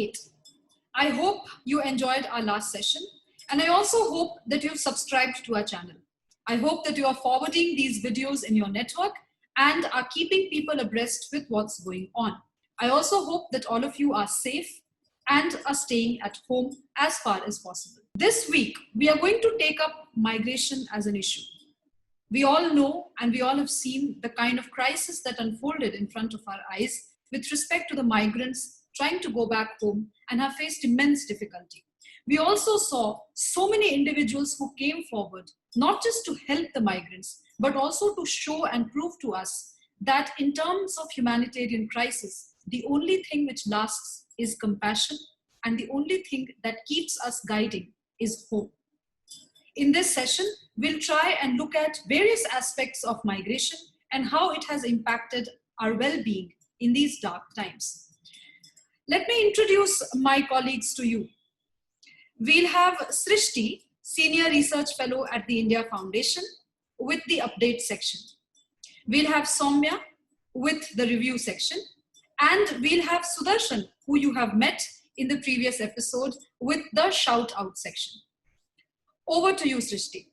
8. I hope you enjoyed our last session, and I also hope that you've subscribed to our channel. I hope that you are forwarding these videos in your network and are keeping people abreast with what's going on. I also hope that all of you are safe and are staying at home as far as possible. This week, we are going to take up migration as an issue. We all know and we all have seen the kind of crisis that unfolded in front of our eyes with respect to the migrants trying to go back home and have faced immense difficulty. We also saw so many individuals who came forward, not just to help the migrants, but also to show and prove to us that in terms of humanitarian crisis, the only thing which lasts is compassion, and the only thing that keeps us guiding is hope. In this session, we'll try and look at various aspects of migration and how it has impacted our well-being in these dark times. Let me introduce my colleagues to you. We'll have Srishti, Senior Research Fellow at the India Foundation, with the update section. We'll have Soumya with the review section, and we'll have Sudarshan, who you have met in the previous episode, with the shout out section. Over to you, Srishti.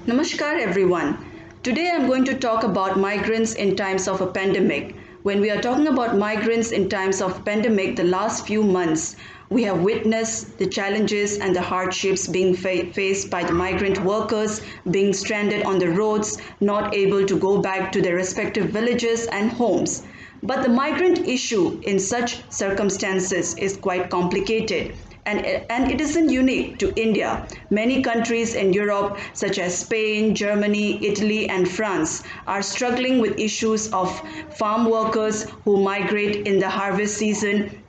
Namaskar everyone. Today I'm going to talk about migrants in times of a pandemic. When we are talking about migrants in times of pandemic, the last few months, we have witnessed the challenges and the hardships being faced by the migrant workers, being stranded on the roads, not able to go back to their respective villages and homes. But the migrant issue in such circumstances is quite complicated. And it isn't unique to India. Many countries in Europe, such as Spain, Germany, Italy, and France, are struggling with issues of farm workers who migrate in the harvest season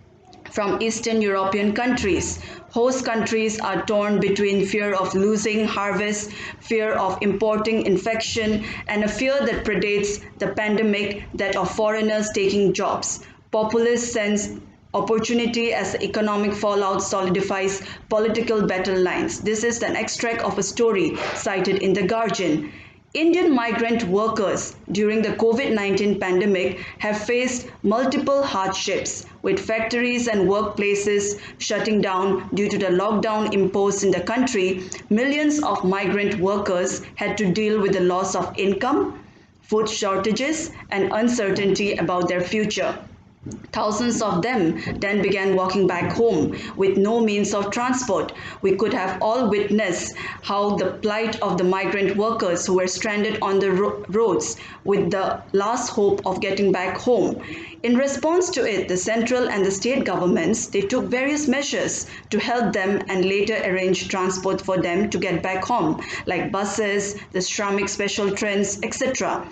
from Eastern European countries. Host countries are torn between fear of losing harvest, fear of importing infection, and a fear that predates the pandemic, that of foreigners taking jobs. Populists sense opportunity as the economic fallout solidifies political battle lines. This is an extract of a story cited in The Guardian. Indian migrant workers during the COVID-19 pandemic have faced multiple hardships, with factories and workplaces shutting down due to the lockdown imposed in the country. Millions of migrant workers had to deal with the loss of income, food shortages, and uncertainty about their future. Thousands of them then began walking back home with no means of transport. We could have all witnessed how the plight of the migrant workers who were stranded on the roads with the last hope of getting back home. In response to it, the central and the state governments, they took various measures to help them and later arranged transport for them to get back home, like buses, the Shramik special trains, etc.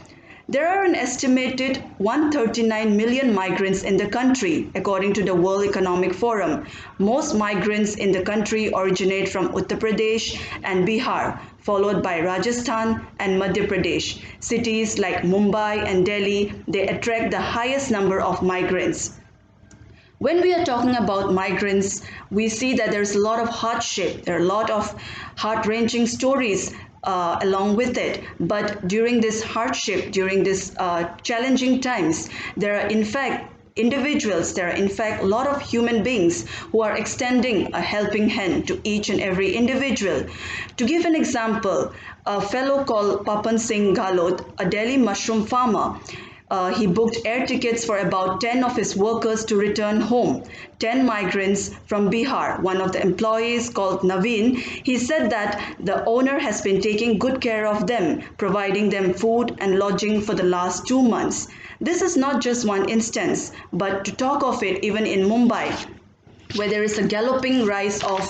There are an estimated 139 million migrants in the country, according to the World Economic Forum. Most migrants in the country originate from Uttar Pradesh and Bihar, followed by Rajasthan and Madhya Pradesh. Cities like Mumbai and Delhi, they attract the highest number of migrants. When we are talking about migrants, we see that there's a lot of hardship, there are a lot of heart-wrenching stories along with it. But during this hardship, during this challenging times, there are in fact individuals, there are in fact a lot of human beings who are extending a helping hand to each and every individual. To give an example, a fellow called Papan Singh Galot, a Delhi mushroom farmer, he booked air tickets for about 10 of his workers to return home. 10 migrants from Bihar. One of the employees, called Naveen, he said that the owner has been taking good care of them, providing them food and lodging for the last 2 months. This is not just one instance, but to talk of it even in Mumbai, where there is a galloping rise of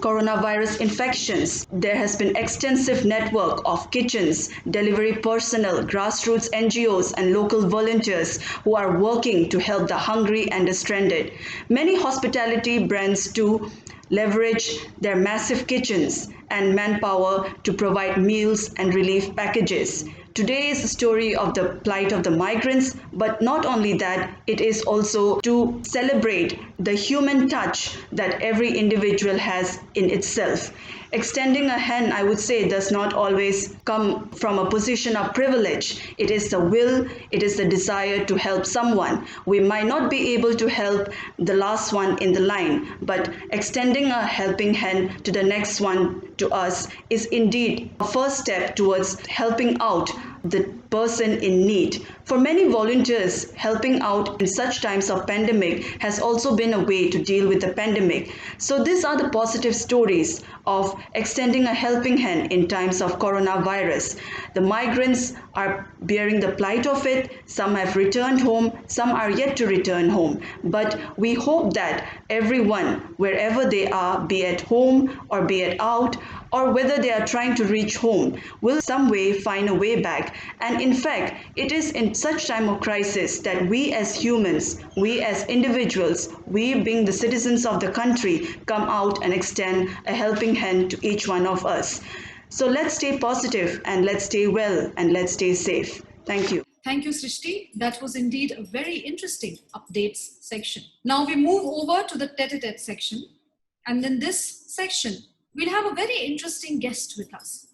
coronavirus infections. There has been extensive network of kitchens, delivery personnel, grassroots NGOs and local volunteers who are working to help the hungry and the stranded. Many hospitality brands too leverage their massive kitchens and manpower to provide meals and relief packages. Today is the story of the plight of the migrants, but not only that, it is also to celebrate the human touch that every individual has in itself. Extending a hand, I would say, does not always come from a position of privilege. It is the will, it is the desire to help someone. We might not be able to help the last one in the line, but extending a helping hand to the next one to us is indeed a first step towards helping out the person in need. For many volunteers, helping out in such times of pandemic has also been a way to deal with the pandemic. So these are the positive stories of extending a helping hand in times of coronavirus. The migrants are bearing the plight of it. Some have returned home, some are yet to return home. But we hope that everyone, wherever they are, be at home or be it out, or whether they are trying to reach home, will some way find a way back. And in fact, it is in such time of crisis that we as humans, we as individuals, we being the citizens of the country, come out and extend a helping hand to each one of us. So let's stay positive and let's stay well and let's stay safe. Thank you. Thank you, Srishti. That was indeed a very interesting updates section. Now we move over to the tete-a-tete section. And in this section, we'll have a very interesting guest with us.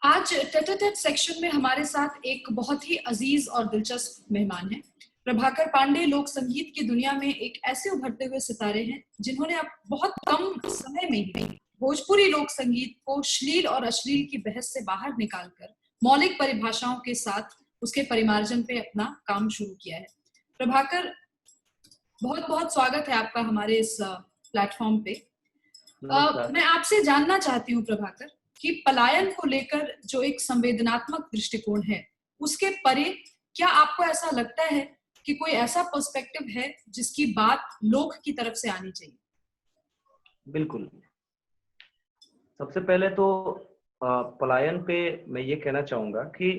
आज टेट-आ-टेट section में हमारे साथ एक बहुत ही अजीज और दिलचस्प मेहमान हैं। प्रभाकर पांडे लोक संगीत की दुनिया में एक ऐसे उभरते हुए सितारे हैं जिन्होंने अब बहुत कम समय में ही भोजपुरी लोक संगीत को श्लील और अश्लील की बहस से बाहर निकालकर मौलिक परिभाषाओं के साथ उसके परिमार्जन पे अपना काम शुरू किया है। प्रभाकर, बहुत बहुत स्वागत है आपका हमारे इस प्लेटफॉर्म पे। मैं आपसे जानना चाहती हूँ प्रभाकर कि पलायन को लेकर जो एक संवेदनात्मक दृष्टिकोण है, उसके परे क्या आपको ऐसा लगता है कि कोई ऐसा पर्सपेक्टिव है जिसकी बात लोक की तरफ से आनी चाहिए? बिल्कुल। सबसे पहले तो पलायन पे मैं ये कहना चाहूंगा कि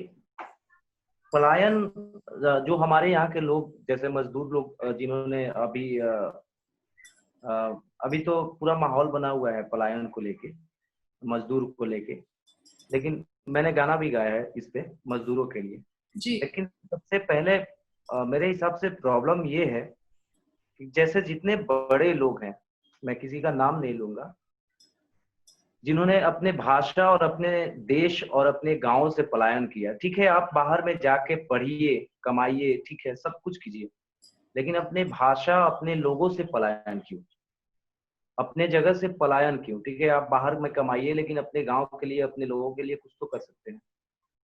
पलायन जो हमारे यहाँ के लोग, जैसे मजदूर लोग जिन्होंने अभी तो पूरा माहौल बना हुआ है पलायन को लेके, मजदूर को लेके, लेकिन मैंने गाना भी गाया है इस पे मजदूरों के लिए जी। लेकिन सबसे पहले मेरे हिसाब से प्रॉब्लम ये है कि जैसे जितने बड़े लोग हैं, मैं किसी का नाम नहीं लूंगा, जिन्होंने अपने भाषा और अपने देश और अपने गांव से पलायन किया। ठीक है, आप बाहर में जाके पढ़िए, कमाइए, ठीक है, सब कुछ कीजिए, लेकिन अपने भाषा, अपने लोगों से पलायन क्यों? अपने जगह से पलायन क्यों? ठीक है, आप बाहर में कमाइए, लेकिन अपने गांव के लिए, अपने लोगों के लिए कुछ तो कर सकते हैं।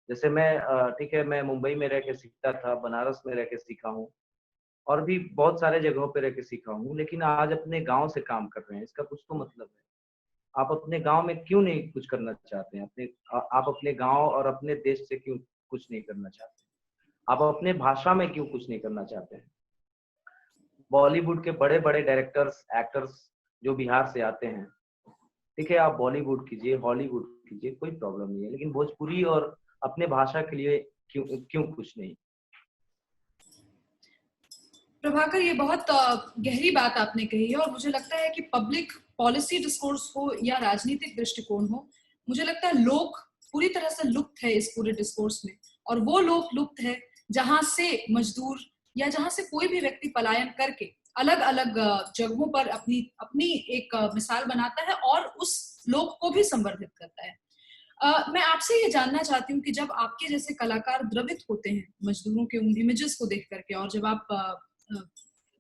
जैसे मैं ठीक है, मैं मुंबई में रह के सीखता था, बनारस में रह के सीखा हूँ और भी बहुत सारे जगहों पे रह के सीखा हूँ, लेकिन आज अपने गांव से काम कर रहे हैं। इसका कुछ तो मतलब है। आप अपने गांव में क्यों नहीं कुछ करना चाहते हैं? आप अपने गांव और अपने देश से क्यों कुछ नहीं करना चाहते? आप अपने भाषा में क्यों कुछ नहीं करना चाहते हैं? बॉलीवुड के बड़े बड़े डायरेक्टर्स, एक्टर्स जो बिहार से आते हैं, ठीक है, आप बॉलीवुड कीजिए, हॉलीवुड कीजिए, कोई प्रॉब्लम नहीं है, लेकिन भोजपुरी और अपने भाषा के लिए क्यों कुछ नहीं? प्रभाकर, ये बहुत गहरी बात आपने कही है और मुझे लगता है कि पब्लिक पॉलिसी डिस्कोर्स हो या राजनीतिक दृष्टिकोण हो, मुझे लगता है लोग पूरी तरह से लुप्त है इस पूरे डिस्कोर्स में। और वो लोग लुप्त है जहां से मजदूर या जहां से कोई भी व्यक्ति पलायन करके अलग अलग जगहों पर अपनी एक मिसाल बनाता है और उस लोक को भी संवर्धित करता है। मैं आपसे ये जानना चाहती हूँ कि जब आपके जैसे कलाकार द्रवित होते हैं मजदूरों के उन इमेजेस को देख करके, और जब आप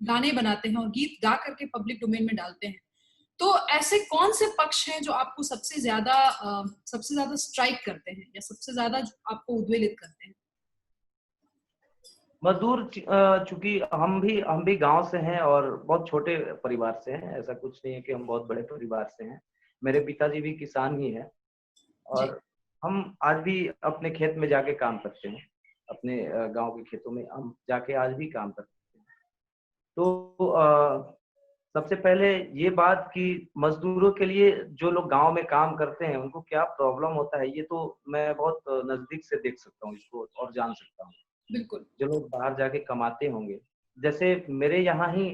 गाने बनाते हैं और गीत गा करके पब्लिक डोमेन में डालते हैं, तो ऐसे कौन से पक्ष हैं जो आपको सबसे ज्यादा स्ट्राइक करते हैं या सबसे ज्यादा आपको उद्वेलित करते हैं? मजदूर, चूंकि हम भी गांव से हैं और बहुत छोटे परिवार से हैं, ऐसा कुछ नहीं है कि हम बहुत बड़े परिवार से हैं। मेरे पिताजी भी किसान ही हैं और हम आज भी अपने खेत में जाके काम करते हैं, अपने गांव के खेतों में हम जाके आज भी काम करते हैं। तो सबसे पहले ये बात कि मजदूरों के लिए जो लोग गांव में काम करते हैं उनको क्या प्रॉब्लम होता है, ये तो मैं बहुत नजदीक से देख सकता हूँ इसको और जान सकता हूँ। बिल्कुल। जो लोग बाहर जाके कमाते होंगे, जैसे मेरे यहाँ ही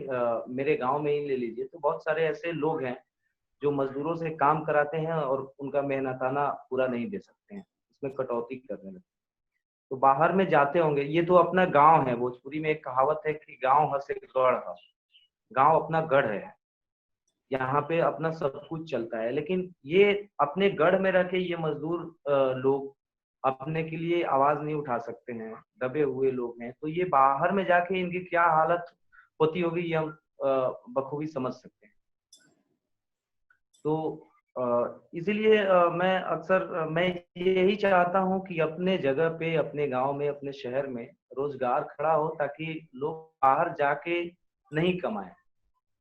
मेरे गांव में ही ले लीजिए, तो बहुत सारे ऐसे लोग हैं जो मजदूरों से काम कराते हैं और उनका मेहनताना पूरा नहीं दे सकते हैं, उसमें कटौती करने लगते हैं। तो बाहर में जाते होंगे, ये तो अपना गांव है। भोजपुरी में एक कहावत है कि गांव हसे गढ़ है। गांव अपना गढ़ है, यहाँ पे अपना सब कुछ चलता है। लेकिन ये अपने गढ़ में रह के ये मजदूर लोग अपने के लिए आवाज नहीं उठा सकते हैं, दबे हुए लोग हैं। तो ये बाहर में जाके इनकी क्या हालत होती होगी, ये हम बखूबी समझ सकते हैं। तो इसीलिए मैं अक्सर मैं यही चाहता हूँ कि अपने जगह पे, अपने गांव में, अपने शहर में रोजगार खड़ा हो, ताकि लोग बाहर जाके नहीं कमाएं,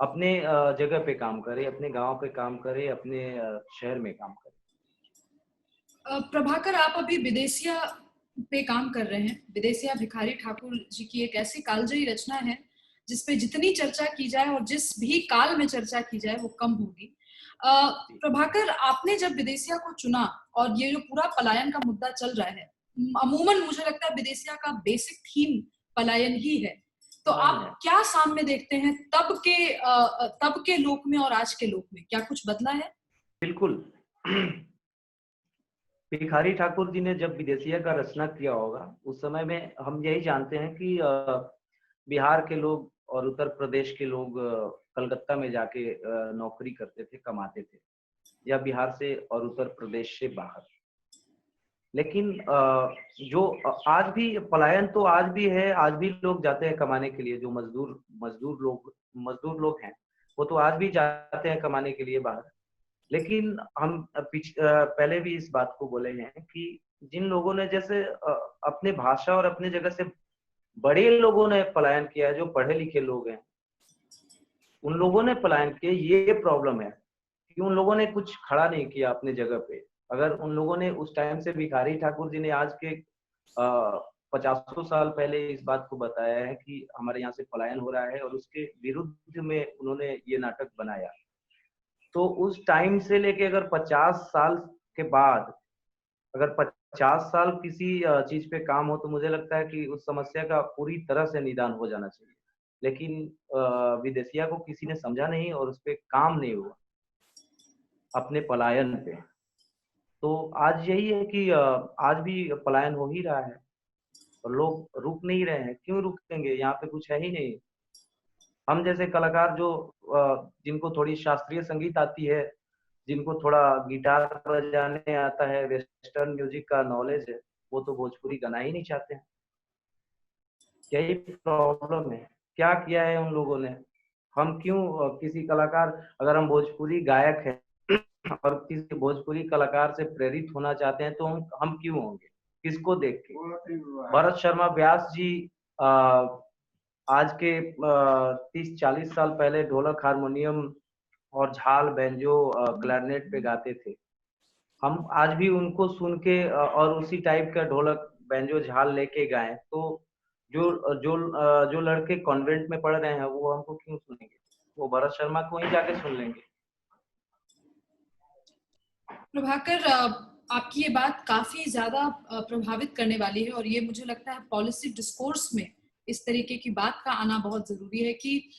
अपने जगह पे काम करे, अपने गांव पे काम करे, अपने शहर में काम करे। प्रभाकर, आप अभी विदेशिया पे काम कर रहे हैं। विदेशिया भिखारी ठाकुर जी की एक ऐसी कालजयी रचना है जिसपे जितनी चर्चा की जाए और जिस भी काल में चर्चा की जाए वो कम होगी। प्रभाकर, आपने जब विदेशिया को चुना, और ये जो पूरा पलायन का मुद्दा चल रहा है, अमूमन मुझे लगता है विदेशिया का बेसिक थीम पलायन ही है। तो आप क्या सामने देखते हैं तब के लोक में और आज के लोक में, क्या कुछ बदला है? बिल्कुल। भिखारी ठाकुर जी ने जब विदेशिया का रचना किया होगा, उस समय में हम यही जानते हैं कि बिहार के लोग और उत्तर प्रदेश के लोग कलकत्ता में जाके नौकरी करते थे, कमाते थे, या बिहार से और उत्तर प्रदेश से बाहर। लेकिन जो आज भी पलायन तो आज भी है, आज भी लोग जाते हैं कमाने के लिए। जो मजदूर लोग हैं, वो तो आज भी जाते हैं कमाने के लिए बाहर। लेकिन हम पहले भी इस बात को बोले हैं कि जिन लोगों ने जैसे अपने भाषा और अपने जगह से, बड़े लोगों ने पलायन किया है, जो पढ़े लिखे लोग हैं उन लोगों ने पलायन किया। ये प्रॉब्लम है कि उन लोगों ने कुछ खड़ा नहीं किया अपने जगह पे। अगर उन लोगों ने उस टाइम से, भिखारी ठाकुर जी ने आज के 50 साल पहले इस बात को बताया है कि हमारे यहाँ से पलायन हो रहा है, और उसके विरुद्ध में उन्होंने ये नाटक बनाया। तो उस टाइम से लेके अगर 50 साल के बाद अगर 50 साल किसी चीज पे काम हो, तो मुझे लगता है कि उस समस्या का पूरी तरह से निदान हो जाना चाहिए। लेकिन विदेशिया को किसी ने समझा नहीं और उस पर काम नहीं हुआ अपने पलायन पे। तो आज यही है कि आज भी पलायन हो ही रहा है और लोग रुक नहीं रहे हैं। क्यों रुकेंगे? यहाँ पे कुछ है ही नहीं। हम जैसे कलाकार जो जिनको थोड़ी शास्त्रीय संगीत आती है, जिनको थोड़ा गिटार बजाने आता है, वेस्टर्न म्यूजिक का नॉलेज है, वो तो भोजपुरी गाना ही नहीं चाहते हैं। यही प्रॉब्लम है। क्या किया है उन लोगों ने? हम क्यों किसी कलाकार, अगर हम भोजपुरी गायक हैं और किसी भोजपुरी कलाकार से प्रेरित होना चाहते हैं, तो हम क्यों होंगे? किसको देख के? भरत शर्मा व्यास जी आज के 30-40 साल पहले ढोलक, हारमोनियम और झाल, बैंजो, क्लैरनेट पे गाते थे। हम आज भी उनको सुन के और उसी टाइप का ढोलक, बैंजो, झाल लेके गाएं, तो जो जो जो लड़के कॉन्वेंट में पढ़ रहे हैं वो हमको क्यों सुनेंगे? वो भरत शर्मा को ही जाके सुन लेंगे। प्रभाकर, आपकी ये बात काफी ज्यादा प्रभावित करने वाली है, और ये मुझे लगता है पॉलिसी डिस्कोर्स में इस तरीके की बात का आना बहुत जरूरी है कि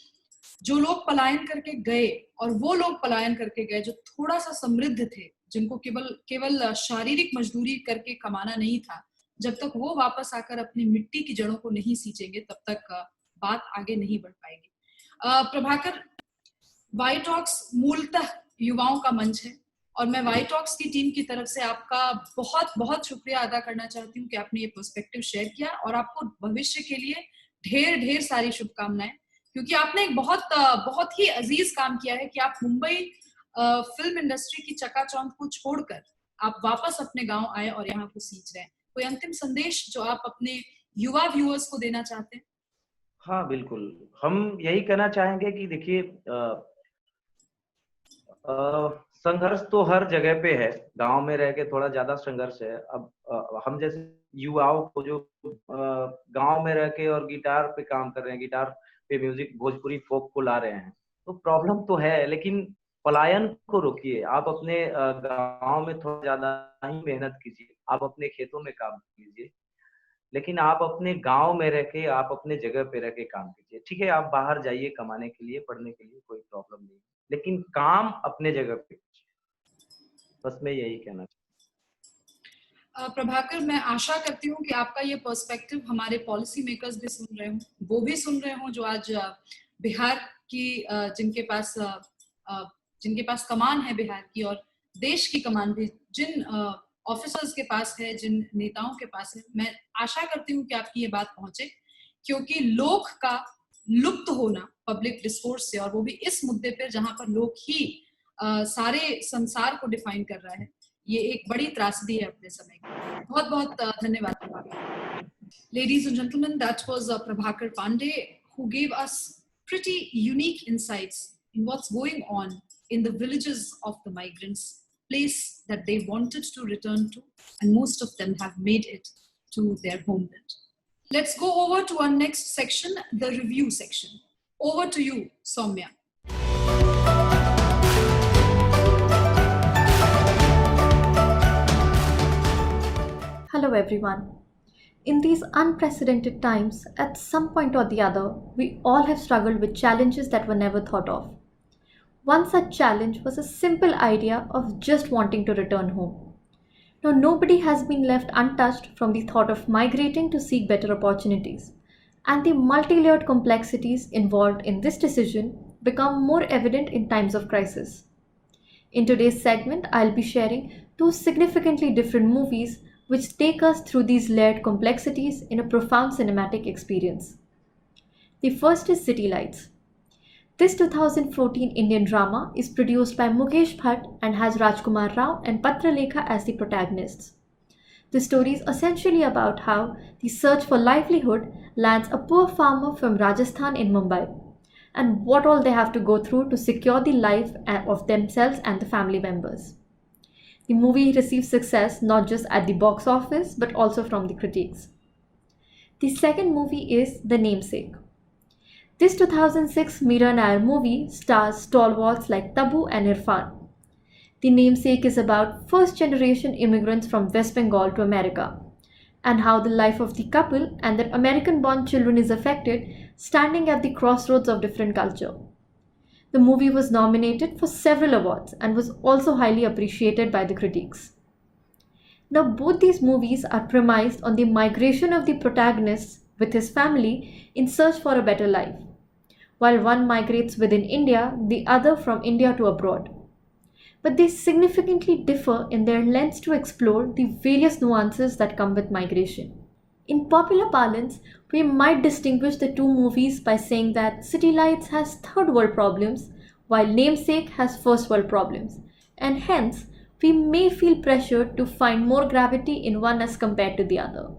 जो लोग पलायन करके गए, और वो लोग पलायन करके गए जो थोड़ा सा समृद्ध थे, जिनको केवल शारीरिक मजदूरी करके कमाना नहीं था, जब तक वो वापस आकर अपनी मिट्टी की जड़ों को नहीं सींचेंगे, तब तक बात आगे नहीं बढ़ पाएगी। प्रभाकर, वाई टॉक्स मूलतः युवाओं का मंच है, और मैं वाई टॉक्स की टीम की तरफ से आपका बहुत बहुत शुक्रिया अदा करना चाहती हूँ कि आपने ये पर्सपेक्टिव शेयर किया, और आपको भविष्य के लिए ढेर ढेर सारी शुभकामनाएं, क्योंकि आपने एक बहुत ही अजीज काम किया है कि आप मुंबई फिल्म इंडस्ट्री की चकाचौंध को छोड़कर आप वापस अपने गांव आए और यहाँ को सींच रहे हैं। कोई अंतिम संदेश जो आप अपने युवा व्यूअर्स को देना चाहते हैं? हाँ, बिल्कुल। हम यही कहना चाहेंगे कि देखिए, संघर्ष तो हर जगह पे है। गांव में रह के थोड़ा ज्यादा संघर्ष है। अब हम जैसे युवाओं को जो गांव में रह के और गिटार पे काम कर रहे हैं, गिटार पे म्यूजिक, भोजपुरी फोक को ला रहे हैं, तो प्रॉब्लम तो है। लेकिन पलायन को रोकिए। आप अपने गांव में थोड़ा ज्यादा ही मेहनत कीजिए, आप अपने खेतों में काम कीजिए, लेकिन आप अपने गांव में रह के, आप अपने जगह पे रह के काम कीजिए। ठीक है, आप बाहर जाइए कमाने के लिए, पढ़ने के लिए, कोई प्रॉब्लम नहीं, लेकिन काम अपने जगह पे कीजिए। बस मैं यही कहना चाहूँ। प्रभाकर, मैं आशा करती हूँ कि आपका ये पर्सपेक्टिव हमारे पॉलिसी मेकर्स भी सुन रहे हों, वो भी सुन रहे हों जो आज बिहार की जिनके पास कमान है बिहार की, और देश की कमान भी जिन ऑफिसर्स के पास है, जिन नेताओं के पास है। मैं आशा करती हूँ कि आपकी ये बात पहुंचे, क्योंकि लोक का लुप्त होना पब्लिक डिस्कोर्स से, और वो भी इस मुद्दे पर जहां पर लोक ही सारे संसार को डिफाइन कर रहा है, ये एक बड़ी त्रासदी है अपने समय की। बहुत बहुत धन्यवाद Prabhakar. Ladies and gentlemen, that was Prabhakar Pandey, who gave us pretty unique insights in what's going on in the villages of the migrants, place that they wanted to return to, and most of them have made it to their homeland. Let's go over to our next section, the review section. Over to you, Soumya. Hello everyone. In these unprecedented times, at some point or the other, we all have struggled with challenges that were never thought of. One such challenge was a simple idea of just wanting to return home. Now, nobody has been left untouched from the thought of migrating to seek better opportunities, and the multi-layered complexities involved in this decision become more evident in times of crisis. In today's segment, I'll be sharing two significantly different movies which take us through these layered complexities in a profound cinematic experience. The first is City Lights. This 2014 Indian drama is produced by Mukesh Bhatt and has Rajkumar Rao and Patra Lekha as the protagonists. The story is essentially about how the search for livelihood lands a poor farmer from Rajasthan in Mumbai, and what all they have to go through to secure the life of themselves and the family members. The movie received success not just at the box office but also from the critics. The second movie is The Namesake. This 2006 Mira Nair movie stars stalwarts like Tabu and Irfan. The Namesake is about first-generation immigrants from West Bengal to America, and how the life of the couple and their American-born children is affected, standing at the crossroads of different culture. The movie was nominated for several awards and was also highly appreciated by the critics. Now, both these movies are premised on the migration of the protagonist with his family in search for a better life. While one migrates within India, the other from India to abroad. But they significantly differ in their lens to explore the various nuances that come with migration. In popular parlance, we might distinguish the two movies by saying that City Lights has third world problems, while Namesake has first world problems, and hence we may feel pressured to find more gravity in one as compared to the other.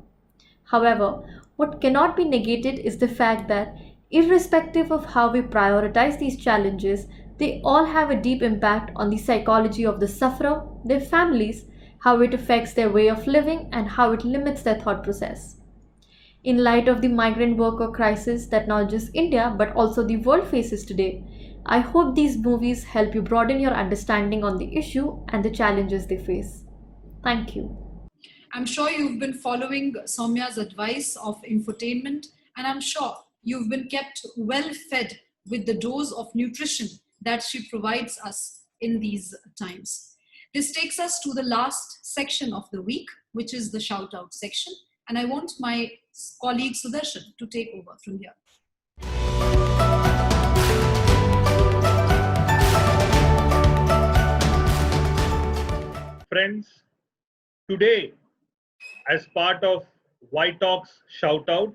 However, what cannot be negated is the fact that, irrespective of how we prioritize these challenges, they all have a deep impact on the psychology of the sufferer, their families, how it affects their way of living, and how it limits their thought process. In light of the migrant worker crisis that not just India but also the world faces today, I hope these movies help you broaden your understanding on the issue and the challenges they face. Thank you. I'm sure you've been following Soumya's advice of infotainment, and I'm sure you've been kept well fed with the dose of nutrition that she provides us in these times. This takes us to the last section of the week, which is the shout out section. And I want my colleague Sudarshan to take over from here. Friends, today, as part of White Talks Shout Out,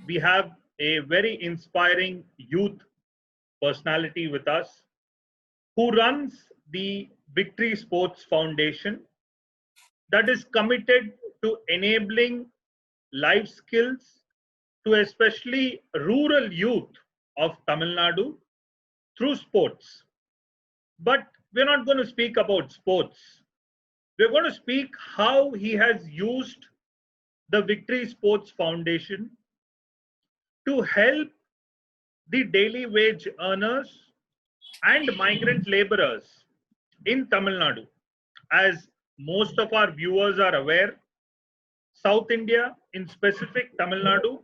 we have a very inspiring youth personality with us who runs the Victory Sports Foundation that is committed to enabling life skills to especially rural youth of Tamil Nadu through sports. But we're not going to speak about sports. We're going to speak how he has used the Victory Sports Foundation to help the daily wage earners and migrant laborers in Tamil Nadu. As most of our viewers are aware, South India, in specific Tamil Nadu,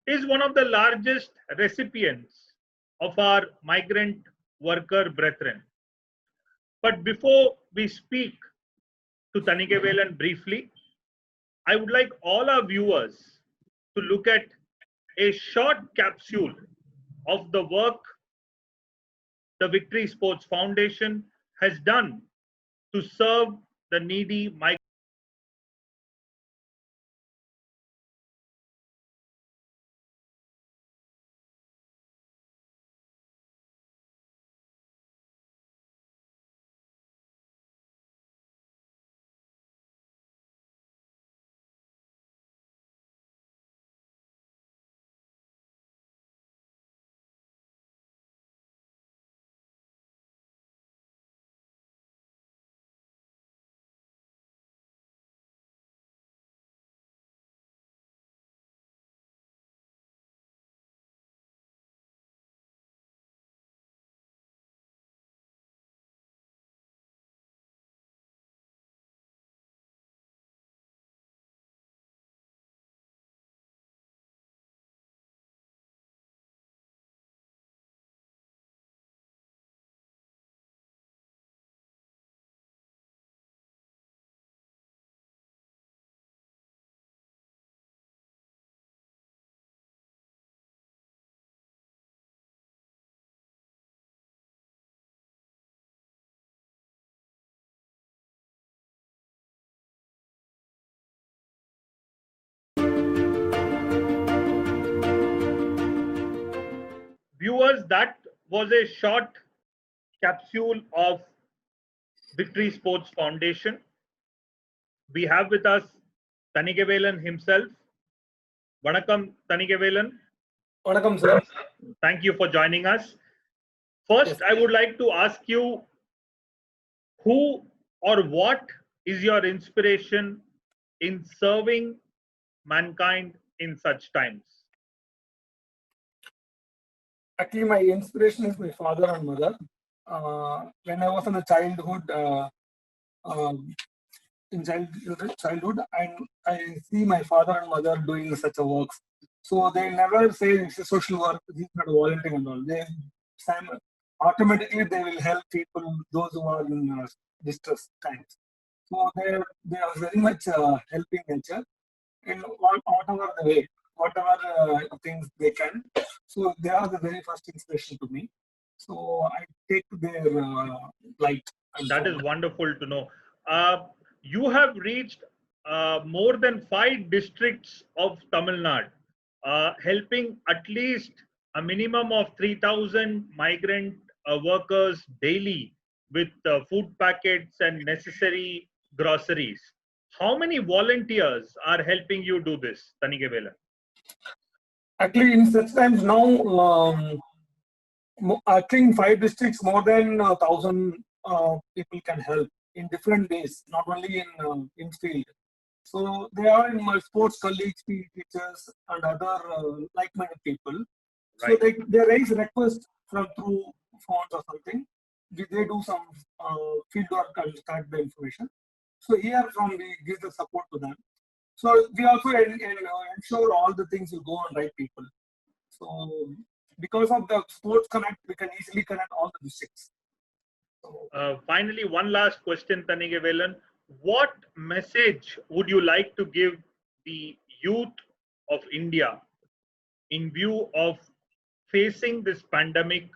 is one of the largest recipients of our migrant worker brethren. But before we speak to Thanikavelan briefly, I would like all our viewers to look at a short capsule of the work the Victory Sports Foundation has done to serve the needy migrants. Viewers, that was a short capsule of Victory Sports Foundation. We have with us Thanikavelan himself. Vanakkam, Thanikavelan. Vanakkam, sir. Thank you for joining us. First, I would like to ask you, who or what is your inspiration in serving mankind in such times? Actually, my inspiration is my father and mother. When I was in the childhood, I see my father and mother doing such a work. So they never say it's a social work, this is not volunteering and all. Automatically they will help people, those who are in distress times. So they are very much helping nature in whatever the way, whatever things they can. So they are the very first inspiration to me. So I take their light. That is wonderful to know. You have reached more than 5 districts of Tamil Nadu, helping at least a minimum of 3,000 migrant workers daily with food packets and necessary groceries. How many volunteers are helping you do this, Thanikavelan? Actually, in such times now, I think 5 districts, more than 1,000 people can help in different ways, not only in field. So they are in my sports colleagues, PE teachers, and other like-minded people. Right. So they raise requests through phones or something. They do some field work and collect the information. So here from we give the support to them. So we also ensure all the things will go on right people. So because of the sports connect, we can easily connect all the districts. So, Finally, one last question, Thanikavelan. What message would you like to give the youth of India in view of facing this pandemic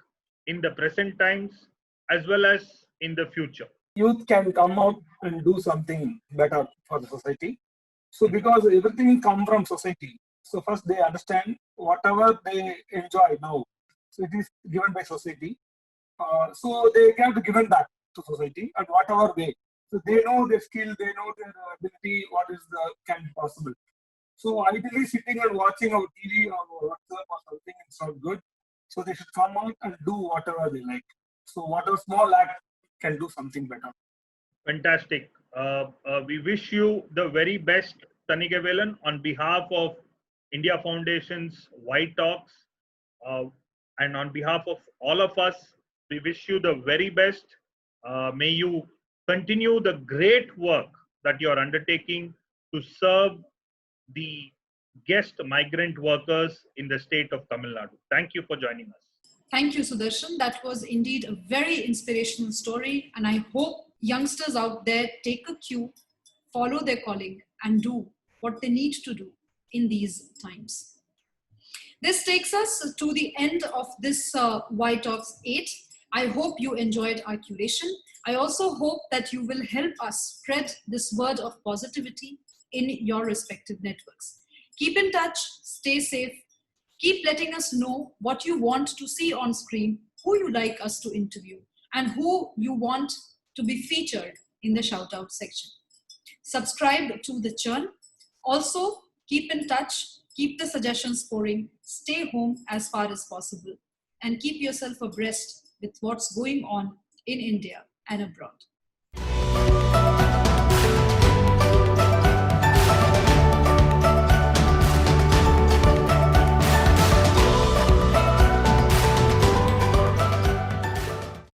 in the present times as well as in the future? Youth can come out and do something better for the society. So because everything comes from society, so first they understand whatever they enjoy now, so it is given by society. So they have to give it back to society at whatever way. So they know their skill, they know their ability, what is can be possible. So ideally sitting and watching our TV or WhatsApp or something is not good. So they should come out and do whatever they like. So whatever small act can do something better. Fantastic. We wish you the very best, Thanikavelan, on behalf of India Foundation's White Talks, and on behalf of all of us. We wish you the very best. May you continue the great work that you are undertaking to serve the guest migrant workers in the state of Tamil Nadu. Thank you for joining us. Thank you, Sudarshan. That was indeed a very inspirational story. And I hope youngsters out there take a cue follow their calling and do what they need to do in these times. This takes us to the end of this Y Talks 8. I hope you enjoyed our curation. I also hope that you will help us spread this word of positivity in your respective networks. Keep in touch, stay safe, keep letting us know what you want to see on screen, who you like us to interview, and who you want to be featured in the shout out section. Subscribe to the churn. Also, keep in touch, keep the suggestions pouring, stay home as far as possible, and keep yourself abreast with what's going on in India and abroad.